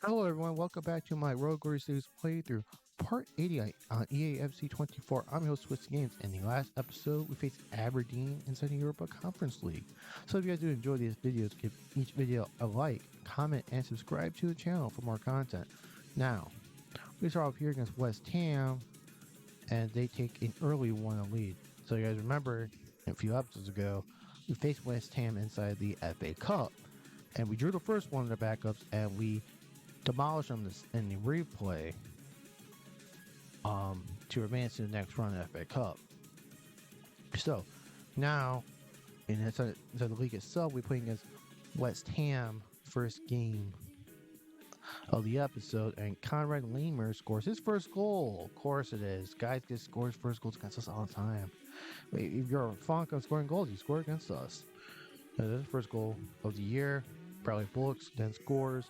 Hello, everyone. Welcome back to my Road Glory Series playthrough, part 88 on EAFC 24. I'm your host, Swiss Games. In the last episode, we faced Aberdeen inside the Europa Conference League. So if you guys do enjoy these videos, give each video a like, comment, and subscribe to the channel for more content. Now, we start off here against West Ham, and they take an early 1 lead. So you guys remember, a few episodes ago, we faced West Ham inside the FA Cup, and we drew the first one of the backups, and we demolish them in the replay to advance to the next round of the FA Cup. So now inside the league itself, we're playing against West Ham first game of the episode, and Conrad Lamer scores his first goal. Of course it is. Guys get scores first goals against us all the time. If you're a funk of scoring goals, you score against us. This is the first goal of the year. Bradley Bullocks then scores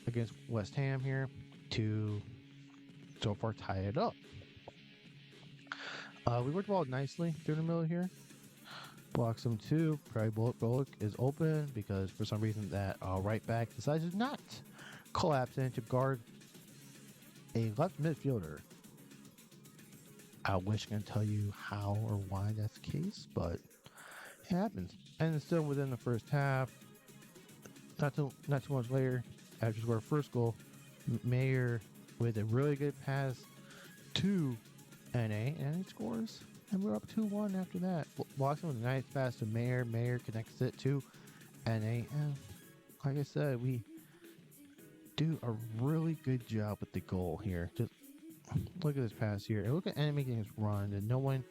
against West Ham here to so far tie it up. We worked the ball nicely through the middle here. Blocks him too. Probably Bullock is open because for some reason that right back decides to not collapse in to guard a left midfielder. I wish I can tell you how or why that's the case, but it happens. And it's still within the first half. Not too much later, after he scored our first goal, Mayer with a really good pass to NA, and he scores. And we're up 2-1 after that. Blocks him with a nice pass to Mayer. Mayer connects it to NA. And like I said, we do a really good job with the goal here. Just look at this pass here. And look at NA making his run. And no one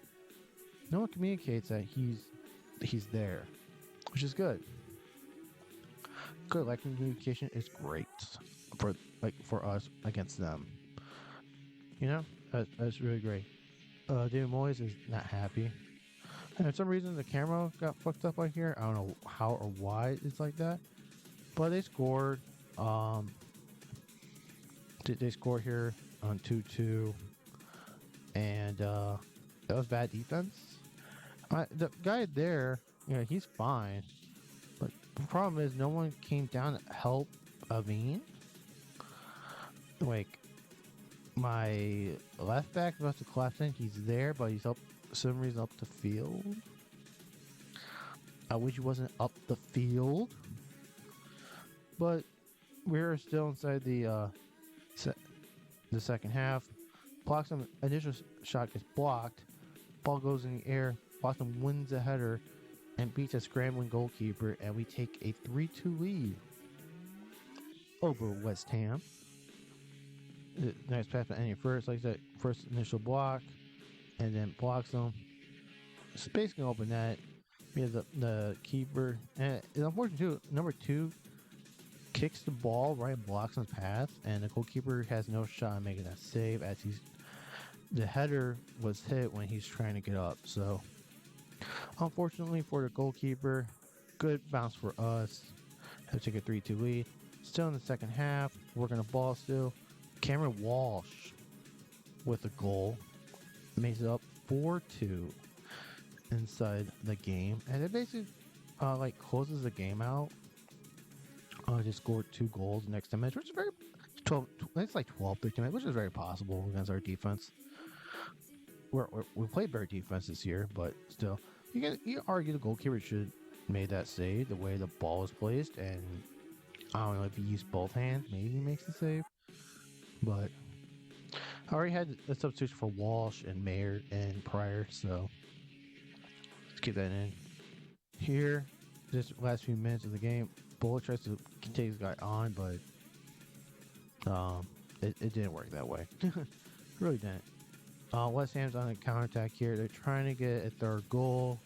communicates that he's there, which is good. Good lack of communication is great for us against them. You know, that's really great. David Moyes is not happy, and for some reason the camera got fucked up right here. I don't know how or why it's like that, but they scored. They scored here on 2-2, and that was bad defense. The guy there, he's fine. But the problem is no one came down to help Aveen. Like, my left back must have collapsed in. He's there, but he's up for some reason up the field. I wish he wasn't up the field. But we're still inside the second half. Bloxham initial shot gets blocked. Ball goes in the air. Bloxham wins the header and beats a scrambling goalkeeper, and we take a 3-2 lead over West Ham. Nice pass by Annie first, like that first initial block, and then blocks them. Space can open that. We have the keeper, and it's unfortunate too. Number 2 kicks the ball right and blocks his path, and the goalkeeper has no shot at making that save as the header was hit when he's trying to get up. So unfortunately for the goalkeeper, good bounce for us. Have to take a 3-2 lead. Still in the second half, working the ball still. Cameron Walsh with a goal. Makes it up 4-2 inside the game. And it basically closes the game out. Just scored 2 goals next 10 minutes, which is very 12. It's like 12, 13 minutes, which is very possible against our defense. We played better defense this year, but still. You argue the goalkeeper should made that save the way the ball was placed, and I don't know if he used both hands, maybe he makes the save. But I already had a substitution for Walsh and Mayer and prior, so let's keep that in. Here, just last few minutes of the game, Bullock tries to take this guy on, but it didn't work that way. Really didn't. West Ham's on a counterattack here. They're trying to get a third goal,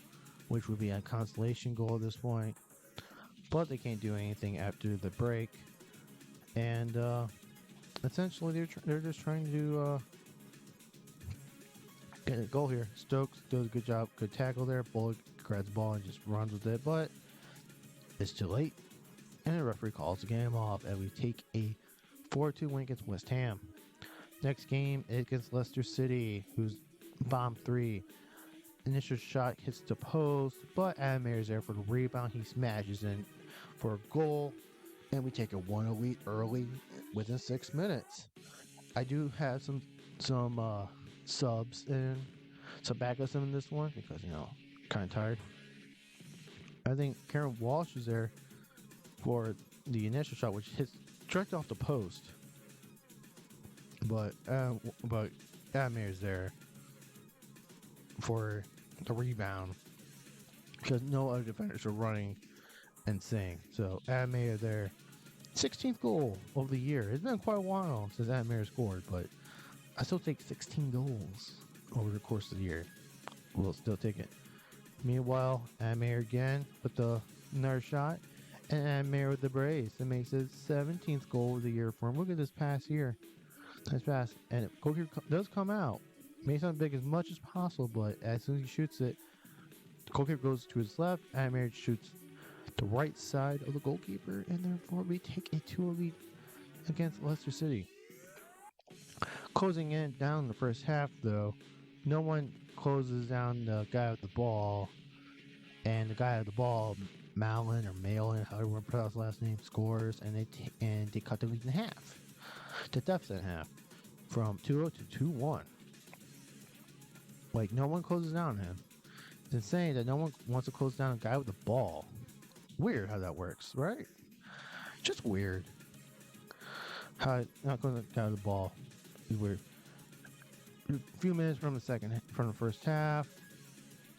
which would be a consolation goal at this point. But they can't do anything after the break. And essentially, they're just trying to get a goal here. Stokes does a good job. Good tackle there. Bullock grabs the ball and just runs with it. But it's too late. And the referee calls the game off. And we take a 4-2 win against West Ham. Next game is against Leicester City, who's bomb 3. Initial shot hits the post, but Adam Mayer's there for the rebound. He smashes in for a goal. and we take a 1 lead early within 6 minutes. I do have some subs in, some backups in this one because kind of tired. I think Karen Walsh is there for the initial shot, which hits direct off the post. But Admir is there for the rebound because no other defenders are running and saying. So Admir there, 16th goal of the year. It's been quite a while since Admir scored, but I still take 16 goals over the course of the year. We'll still take it. Meanwhile, Admir again with another shot, and Admir with the brace. It makes his 17th goal of the year for him. Look at this past year. Nice pass. And goalkeeper does come out. Makes it big as much as possible, but as soon as he shoots it, the goalkeeper goes to his left. Admir shoots the right side of the goalkeeper, and therefore we take a 2 lead against Leicester City. Closing in down the first half, though, no one closes down the guy with the ball, and the guy with the ball, Malin or Malin, however you want to pronounce his last name, scores, and they cut the lead in half. The deficit in half from 2-0 to 2-1. Like, no one closes down on him. It's insane that no one wants to close down a guy with the ball. Weird how that works, right? Just weird. How not going to guy with the ball is weird. A few minutes from the first half,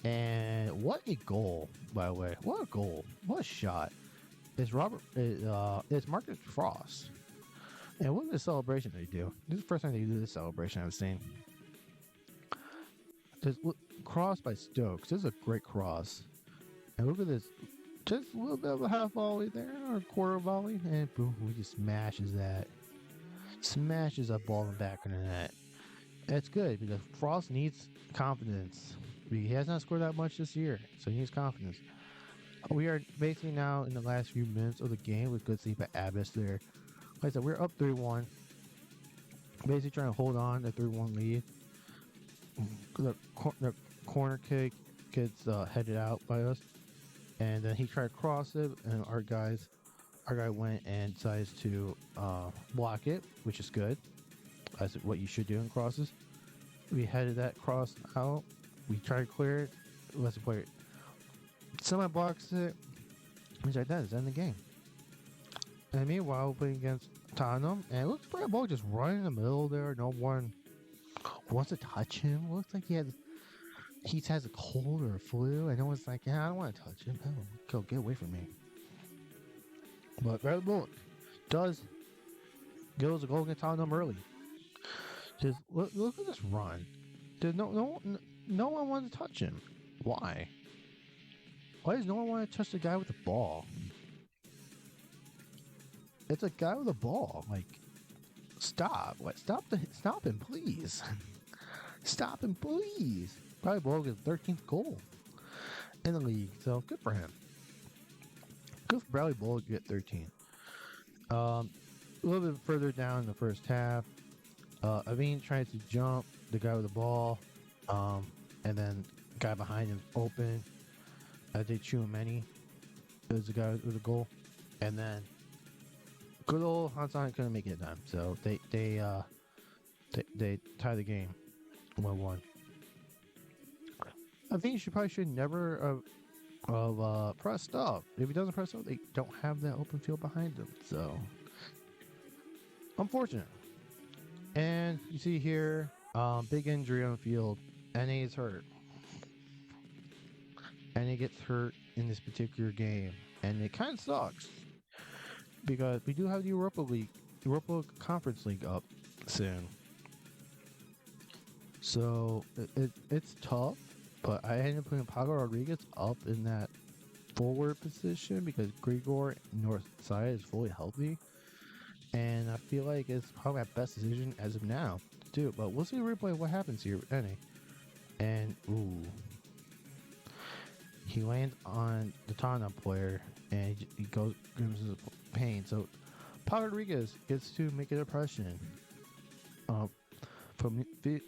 and what a goal! By the way, what a goal! What a shot! It's Marcus Frost. And look at the celebration they do. This is the first time they do this celebration I've seen. This cross by Stokes. This is a great cross. And look at this. Just a little bit of a half volley there, or a quarter volley. And boom, he just smashes that. Smashes that ball in the back of the net. That's good because Frost needs confidence. He has not scored that much this year, so he needs confidence. We are basically now in the last few minutes of the game with good sleep at Abbas there. Like I said, we're up 3-1. Basically trying to hold on to 3-1 lead. The corner kick gets headed out by us. And then he tried to cross it, and our guy went and decides to block it, which is good. That's what you should do in crosses. We headed that cross out. We tried to clear it. Let's play it. Someone blocks it. He's like, that is end the game. And meanwhile, we're playing against Tottenham, and it looks like a ball just running in the middle there. No one wants to touch him. It looks like he has a cold or a flu, and no one's like, yeah, I don't want to touch him. Oh, get away from me. But Bradley Bullock does give us a goal against Tottenham early. Just look at this run. There's no one wants to touch him. Why? Why does no one want to touch the guy with the ball? It's a guy with a ball. Like, stop. What? Stop him, please. Stop him, please. Bradley Bullock is 13th goal in the league, so good for him. Good for Bradley Bullock to get 13. A little bit further down in the first half, Aveen tries to jump the guy with the ball, and then the guy behind him open. I think Chouameni is the guy with the goal, and then good old Hansan couldn't make it in time, so they tie the game 1-1. I think he should never have pressed up. If he doesn't press up, they don't have that open field behind them, so unfortunate. And you see here, big injury on the field. NA is hurt. NA gets hurt in this particular game, and it kind of sucks because we do have the Europa Conference League up soon. So it's tough, but I ended up putting Pablo Rodriguez up in that forward position because Grigor North side is fully healthy. And I feel like it's probably my best decision as of now to do it. But we'll see the replay of what happens here with NA. And, ooh. He lands on the Tottenham player, and he goes into pain. So, Pablo Rodriguez gets to make an impression from the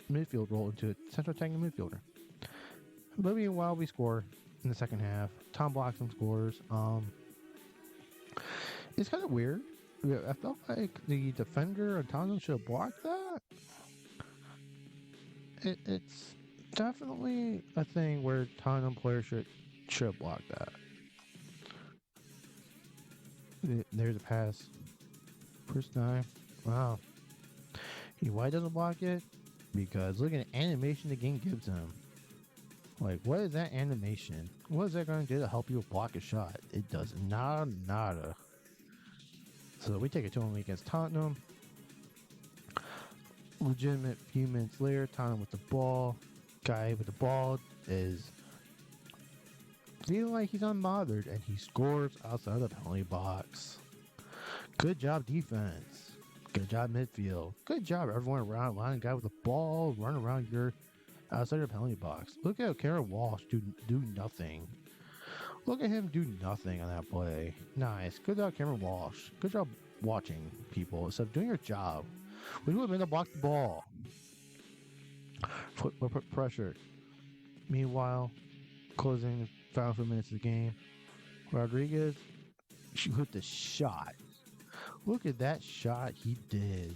midfield role into a central attacking midfielder. But meanwhile, we score in the second half. Tom Bloxham scores. it's kind of weird. Yeah, I felt like the defender on Tottenham should have blocked that. It's definitely a thing where Tottenham players should block that. There's a pass. First time. Wow. Why doesn't block it? Because look at the animation the game gives him. Like, what is that animation? What is that going to do to help you block a shot? It does nada. So we take it to him against Tottenham. Legitimate few minutes later, Tottenham with the ball. Guy with the ball is feeling like he's unbothered, and he scores outside the penalty box. Good job, defense. Good job, midfield. Good job, everyone around. Line guy with the ball, run around your outside your penalty box. Look at Karen Walsh do nothing. Look at him do nothing on that play. Nice. Good job, Cameron Walsh. Good job watching people instead of doing your job. We would have been to block the ball. Put pressure. Meanwhile, closing the final few minutes of the game, Rodriguez shoot the shot. Look at that shot he did.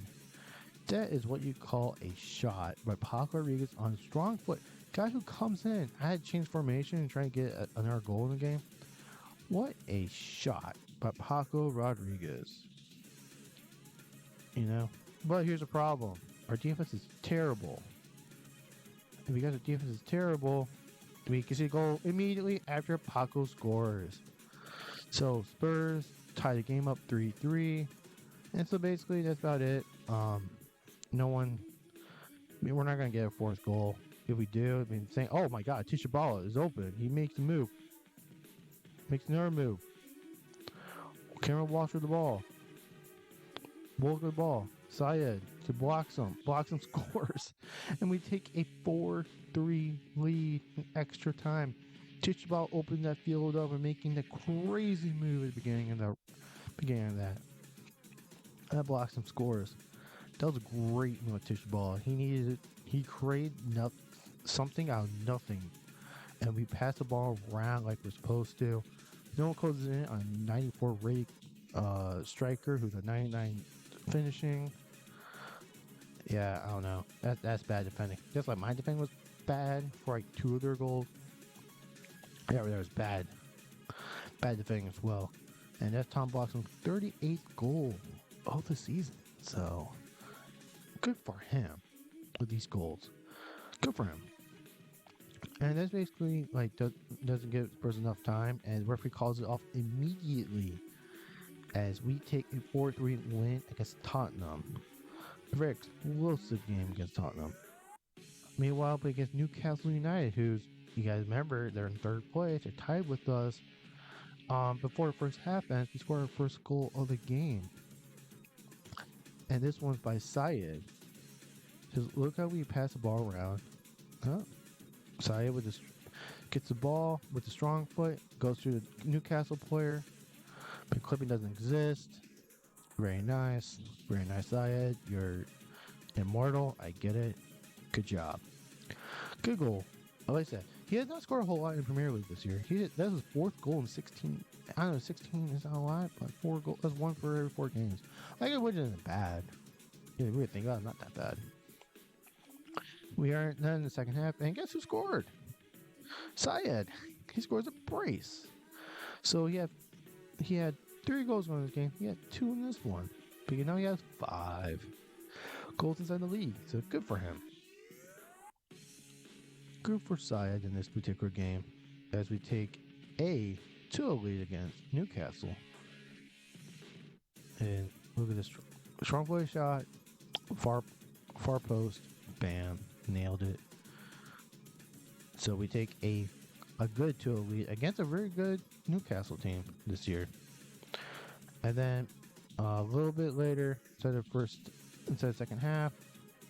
That is what you call a shot by Paco Rodriguez on strong foot. Guy who comes in, I had changed formation and trying to get another goal in the game. What a shot by Paco Rodriguez. You know? But here's the problem. Our defense is terrible. And because our defense is terrible, we can see a goal immediately after Paco scores. So Spurs tie the game up 3-3. And so basically that's about it. No one, I mean, we're not going to get a fourth goal. If we do, I mean, saying, oh my God, Tishabala is open. He makes a move. Makes another move. Cameron Walsh with the ball. Walk with the ball. Syed to blocks him, scores. And we take a 4-3 lead in extra time. Tishabala opened that field up and making the crazy move at the beginning of that. That blocks him, scores. That was a great move with Tishabala. He created something out of nothing. And we passed the ball around like we're supposed to. No one closes in on a 94 rated striker who's a 99 finishing. Yeah, I don't know. That's bad defending. Just like my defending was bad for like 2 of their goals. Yeah, there was bad defending as well. And that's Tom Bloxham's 38th goal of the season. So good for him with these goals. Good for him. And that's basically like doesn't give Spurs enough time, and the referee calls it off immediately as we take a 4-3 win against Tottenham. A very explosive game against Tottenham. Meanwhile, but against Newcastle United, who's, you guys remember, they're in 3rd place. They're tied with us. Before the first half ends, we scored our first goal of the game. And this one's by Syed. Just look how we pass the ball around. Syed gets the ball with the strong foot, goes through the Newcastle player. But clipping doesn't exist. Very nice. Very nice, Syed. You're immortal. I get it. Good job. Good goal. Like I said, he has not scored a whole lot in Premier League this year. That's his 4th goal in 16. I don't know, 16 is not a lot, but 4 goals. That's 1 for every 4 games. Like, it wasn't bad. You know, we would think, oh, not that bad. We are then in the second half, and guess who scored? Syed. He scores a brace. So he had 3 goals in this game. He had 2 in this one. But now he has 5 goals inside the league. So good for him. Good for Syed in this particular game as we take a 2 lead against Newcastle. And look at this strong play shot, far post, bam, nailed it. So we take a good 2 lead against a very good Newcastle team this year. And then a little bit later, instead of second half,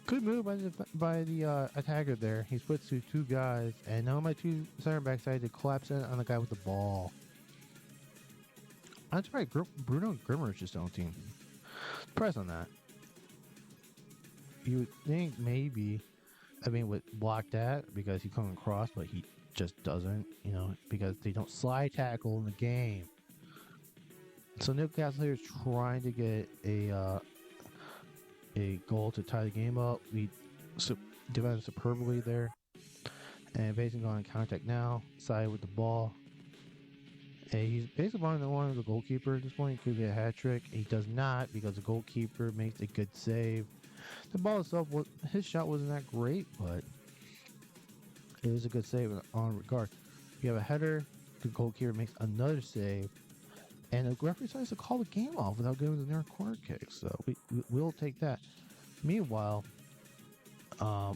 good move by the attacker there. He splits to 2 guys, and now my 2 center backs decided to collapse in on the guy with the ball. I'm surprised Bruno Grimmer is just on the team. Surprised on that. You would think maybe, would block that because he comes across, but he just doesn't, because they don't slide tackle in the game. So Newcastle here is trying to get a goal to tie the game up. We defended superbly there, and basically on contact now. Side with the ball. And he's basically one of the goalkeeper at this point. He could get a hat trick. He does not because the goalkeeper makes a good save. The ball itself, his shot wasn't that great, but it was a good save on regard. You have a header. The goalkeeper makes another save. And the referee decides to call the game off without giving the near corner kick. So we'll take that. Meanwhile,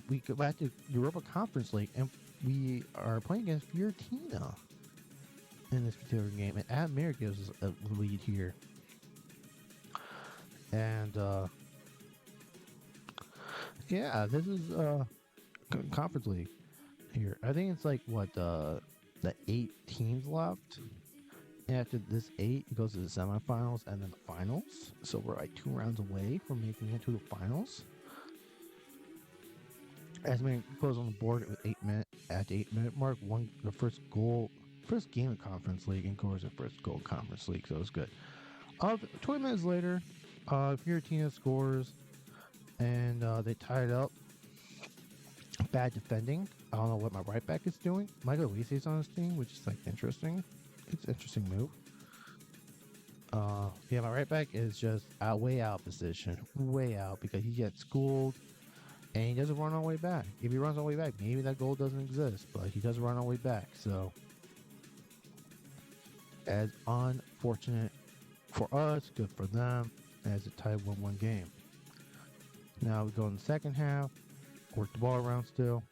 we go back to Europa Conference League, and we are playing against Fiorentina in this particular game. And Admir gives us a lead here. And yeah, this is Conference League here. I think it's like what the 8 teams left. After this 8, it goes to the semifinals and then the finals. So we're like 2 rounds away from making it to the finals. As we close on the board with 8 minutes at the 8-minute mark, the first game of Conference League, and scores the first goal in Conference League, so it was good. 20 minutes later, Fiorentina scores, and they tie it up. Bad defending. I don't know what my right back is doing. Michael Elise's on his team, which is like interesting. It's an interesting move. Yeah, my right back is just way out position. Way out because he gets schooled and he doesn't run all the way back. If he runs all the way back, maybe that goal doesn't exist, but he doesn't run all the way back. So, as unfortunate for us, good for them, as a tied 1-1 game. Now we go in the second half, work the ball around still.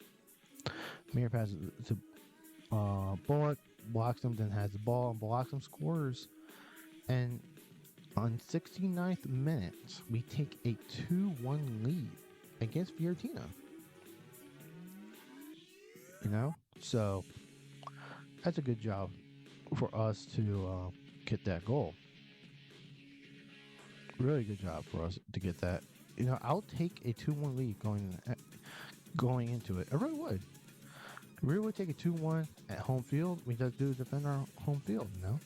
Mir passes to Bullock. Blocks him, then has the ball, and blocks him, scores. And on 69th minute, we take a 2-1 lead against Fiorentina. You know? So, that's a good job for us to get that goal. Really good job for us to get that. You know, I'll take a 2-1 lead going into it. I really would. We would take a 2-1 at home field. We just do defend our home field, you know?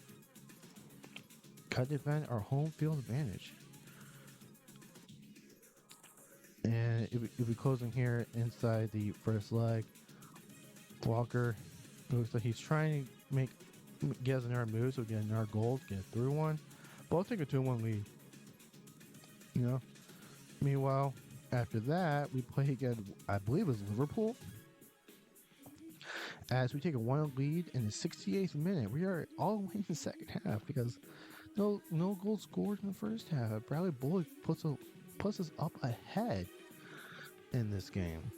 Gotta defend our home field advantage. And if we closing here inside the first leg, Walker looks like he's trying to get us another move so we get another goal, get through one. But I'll take a 2-1 lead. You know? Meanwhile, after that, we play against, I believe it was Liverpool. As we take a 1-0 lead in the 68th minute, we are all the way in the second half because no goals scored in the first half. Bradley Bullock puts us up ahead in this game.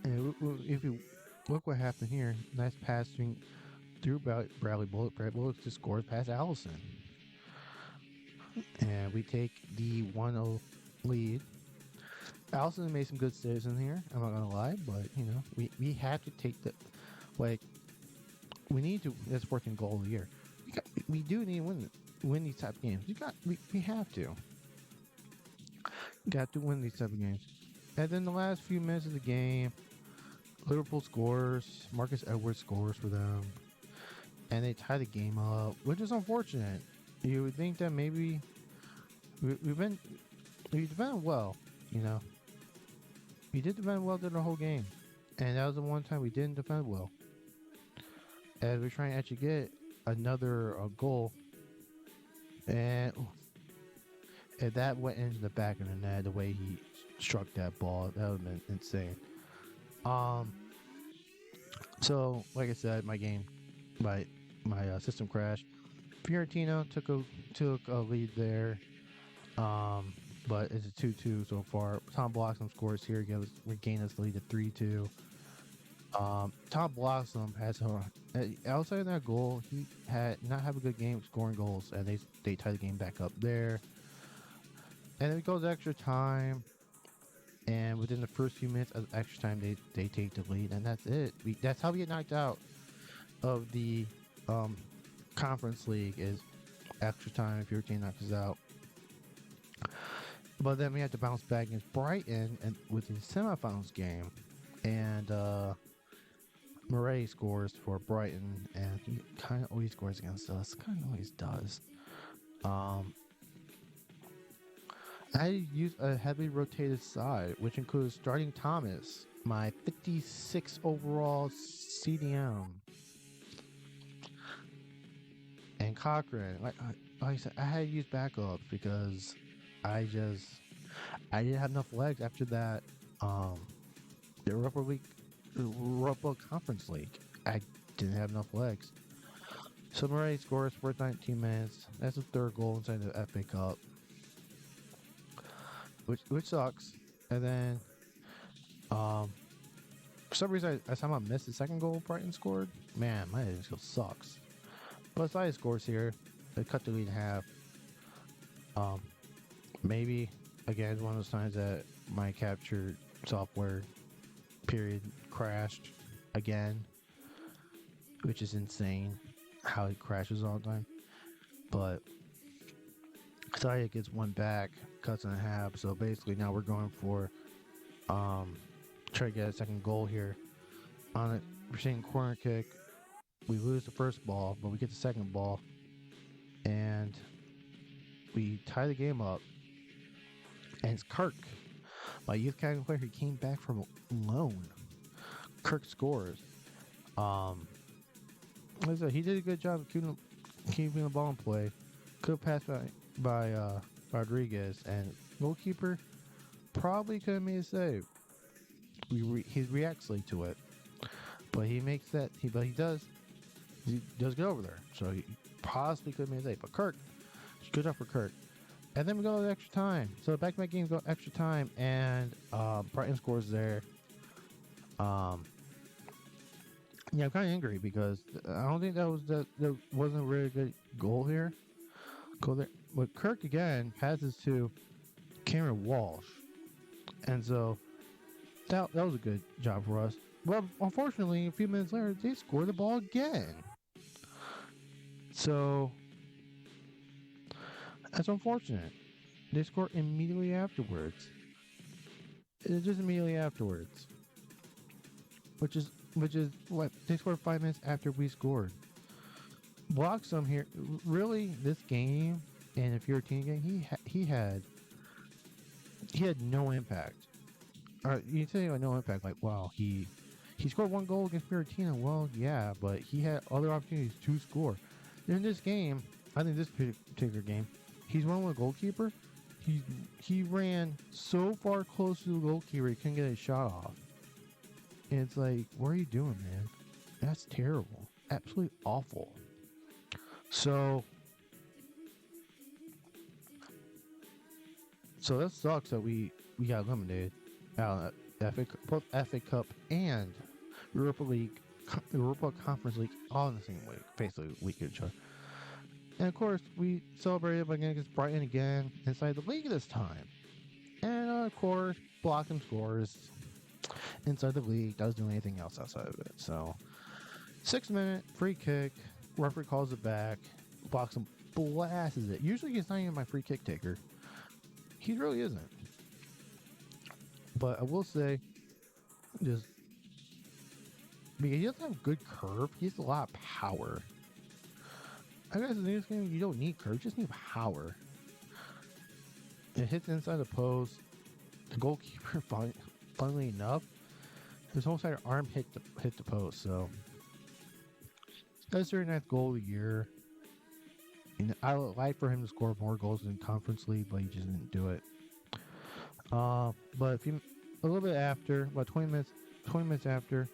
And if you look what happened here, nice passing through Bradley Bullock. Bradley Bullock just scores past Allison. And we take the 1-0 lead. Allison made some good saves in here, I'm not gonna lie, but you know, we have to take we need to. That's 14th goal of the year. We do need to win these type of games. We have to. Got to win these type of games. And then the last few minutes of the game, Liverpool scores. Marcus Edwards scores for them, and they tie the game up, which is unfortunate. You would think that maybe we've defended well, you know. We did defend well through the whole game, and that was the one time we didn't defend well. As we're trying to actually get another goal, and that went into the back of the net. The way he struck that ball, that would have been insane. So like I said, my system crashed. Fiorentina took a lead there. But it's a 2-2 so far. Tom Blossom scores here. Regain us the lead to 3-2. Tom Blossom has outside of that goal, he had not have a good game scoring goals, and they tie the game back up there. And then it goes extra time, and within the first few minutes of extra time, they take the lead, and that's it. That's how we get knocked out of the Conference League, is extra time if your team knocks us out. But then we had to bounce back against Brighton and with the semifinals game, and Murray scores for Brighton, and he kind of always scores against us. Kind of always does. Um, I used a heavily rotated side, which includes starting Thomas, my 56 overall CDM, and Cochran. Like I said, I had to use backups because I didn't have enough legs after that. Um, the Europa Conference League. I didn't have enough legs. So Murray scores for 19 minutes. That's the third goal inside the FA Cup, which sucks. And then, for some reason, I somehow missed the second goal Brighton scored. Man, my head still sucks. But Side scores here. They cut the lead in half. Um, maybe again it's one of those times that my capture software period crashed again, which is insane how it crashes all the time. But Saya gets one back, cuts in half. So basically now we're going for try to get a second goal here. On it, we're seeing corner kick. We lose the first ball, but we get the second ball, and we tie the game up. And it's Kirk, my youth academy player who came back from loan. Kirk scores. Like I said, he did a good job of keeping the ball in play. Good pass by Rodriguez, and goalkeeper probably could have made a save. He reacts late to it, but he makes that. He does get over there, so he possibly could have made a save. But Kirk, good job for Kirk. And then we go to extra time. So back-to-back games go extra time, and Brighton scores there. Yeah, I'm kind of angry because I don't think that wasn't a really good goal here. But Kirk again passes to Cameron Walsh, and so that was a good job for us. Well, unfortunately, a few minutes later, they score the ball again. So that's unfortunate. They score immediately afterwards. It's just immediately afterwards, which is what they scored 5 minutes after we scored. Bloxham here, really, this game and the Fiorentina game, he had no impact. You say no impact, like wow, he scored one goal against Fiorentina. Well, yeah, but he had other opportunities to score. In this game, I think this particular game, he's one with a goalkeeper. He ran so far close to the goalkeeper, he couldn't get a shot off. And it's like, what are you doing, man? That's terrible. Absolutely awful. So that sucks that we got eliminated out of both FA Cup and Europa Conference League all in the same week, basically week of each other. And of course, we celebrated by getting against Brighton again inside the league this time. And of course, Bloxham scores inside the league. Doesn't do anything else outside of it. So, 6-minute free kick. Referee calls it back. Bloxham blasts it. Usually he's not even my free kick taker. He really isn't. But I will say, just because he doesn't have good curve, he has a lot of power. I guess in this game you don't need curve, you just need power. It hits inside the post. The goalkeeper, funnily enough, his whole side arm hit the post. So that's their ninth goal of the year. And I would like for him to score more goals in Conference League, but he just didn't do it. But if you a little bit after, about 20 minutes after,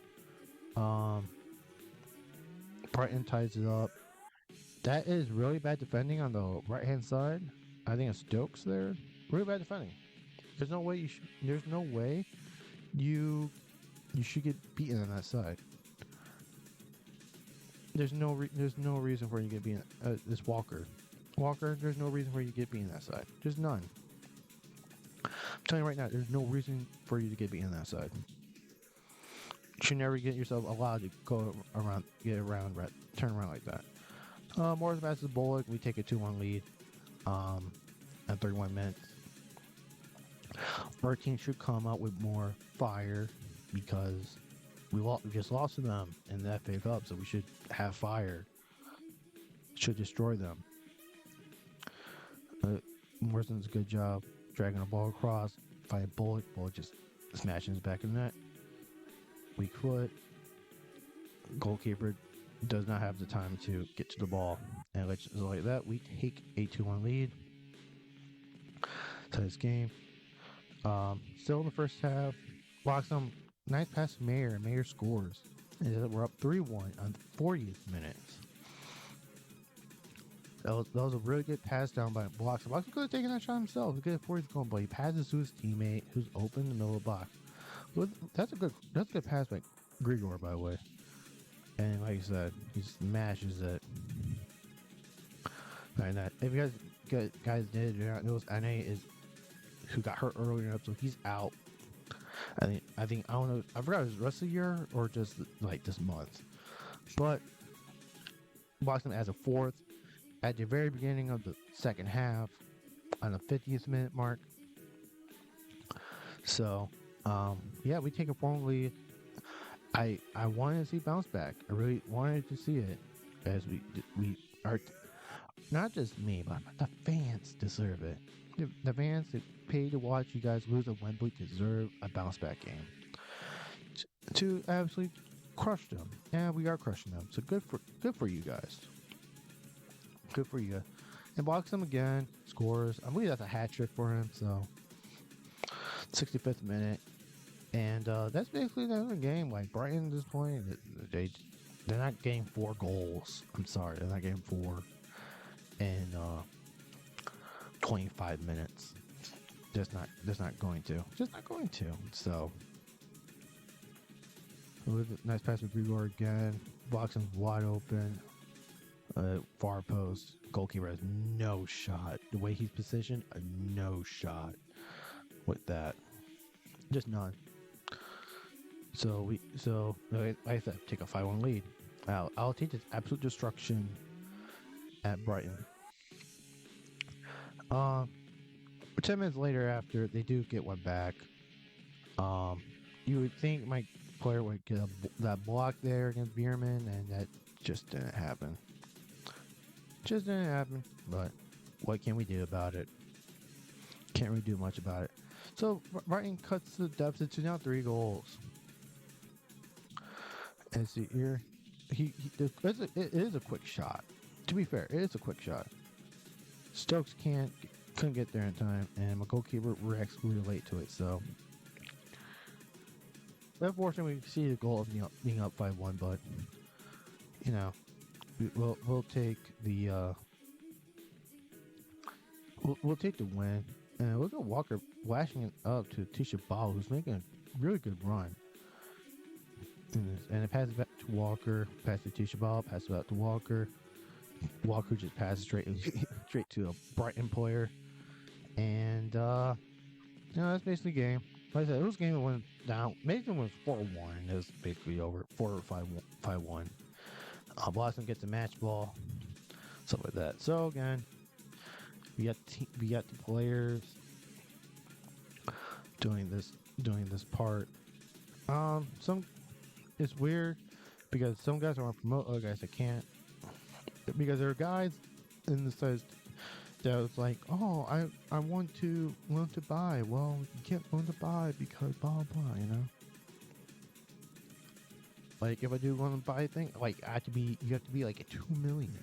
Brighton ties it up. That is really bad defending on the right hand side. I think it's Stokes there. Really bad defending. There's no way you should get beaten on that side. There's no reason for you to get beaten. This Walker, there's no reason for you to get beaten on that side. There's none. I'm telling you right now, there's no reason for you to get beaten on that side. You should never get yourself allowed to go around, turn around like that. Morris passes Bullock. We take a 2-1 lead at 31 minutes. Our team should come out with more fire because we just lost to them in the FA Cup, so we should have fire. Should destroy them. Morrison does a good job dragging the ball across, fighting Bullock. Bullock just smashing his back in the net. Weak foot. Goalkeeper does not have the time to get to the ball. And like that, we take a 2-1 lead to this game. Still in the first half, Bloxham, nice pass to Mayer, and Mayer scores. And we're up 3-1 on the 40th minute. That was a really good pass down by Bloxham. Bloxham could have taken that shot himself. He could have 40th goal, but he passes to his teammate who's open in the middle of the box. That's a good pass by Grigor, by the way. And like I said, he smashes it. And that, if you guys did not notice, Ane is who got hurt earlier in the episode. He's out. I think I don't know. I forgot it was the rest of the year or just like this month. But Bloxham as a fourth at the very beginning of the second half on the 50th minute mark. So yeah, we take a 4-1 lead. I wanted to see bounce back. I really wanted to see it, as we are. Not just me, but the fans deserve it. The fans that pay to watch you guys lose at Wembley deserve a bounce back game. To absolutely crush them. And we are crushing them. So good for you guys. Good for you. And Bloxham again scores. I believe that's a hat trick for him. So 65th minute. And that's basically the end of the game. Like Brighton at this point, they're not getting 4 goals. I'm sorry, they're not getting 4 in 25 minutes. Just not going to. Just not going to. So nice pass with Grigor again. Bloxham's wide open. Far post. Goalkeeper has no shot. The way he's positioned, no shot with that. Just none. So like I said, take a 5-1 lead. I'll take this absolute destruction at Brighton. 10 minutes later, after they do get one back, you would think my player would get that block there against Bierman, and that just didn't happen. Just didn't happen. But what can we do about it? Can't really do much about it. So Brighton cuts the deficit to now 3 goals. And see here, it is a quick shot. To be fair, it is a quick shot. Stokes couldn't get there in time, and my goalkeeper reacts really late to it. So, unfortunately, we see the goal of being up 5-1, but you know, we'll take the we'll take the win. And look at Walker lashing it up to Tisha Ball, who's making a really good run. And it passes back to Walker, pass to Tisha Ball, pass it back to Walker. Walker just passes straight to a Brighton player. And, that's basically the game. Like I said, it was a game that went down. Mason was 4-1. It was basically over. 4-5-1. Blossom gets a match ball. Stuff like that. So, again, we got the players doing this part. It's weird because some guys want to promote, other guys that can't. Because there are guys in the size that was like, oh, I want to buy. Well, you can't want to buy because blah blah, you know. Like if I do want to buy a thing, like you have to be like a $2 million.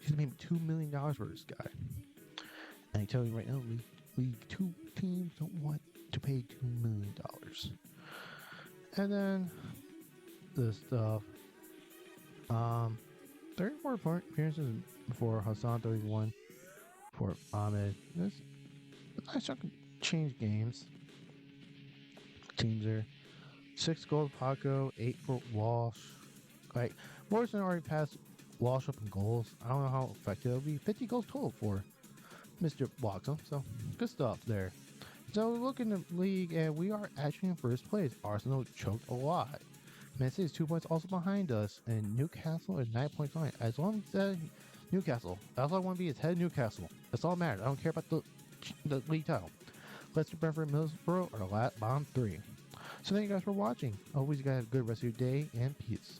You have to pay $2 million for this guy. And I tell you right now, League 2 teams don't want to pay $2 million. And then the stuff. 34 appearances for Hassan, 31 for Ahmed. This nice chunk of change games. Teams there. 6 goals for Paco, 8 for Walsh. Like Morrison already passed Walsh up in goals. I don't know how effective it'll be. 50 goals total for Mr. Bloxham. So good stuff there. So we look in the league and we are actually in first place. Arsenal choked a lot. Man City is 2 points also behind us, and Newcastle is 9 points behind. As long as Newcastle, that's all I want to be is head Newcastle. That's all that matters. I don't care about the league title. Leicester, Brentford, Middlesbrough are the bottom 3. So thank you guys for watching. I hope you guys have a good rest of your day, and peace.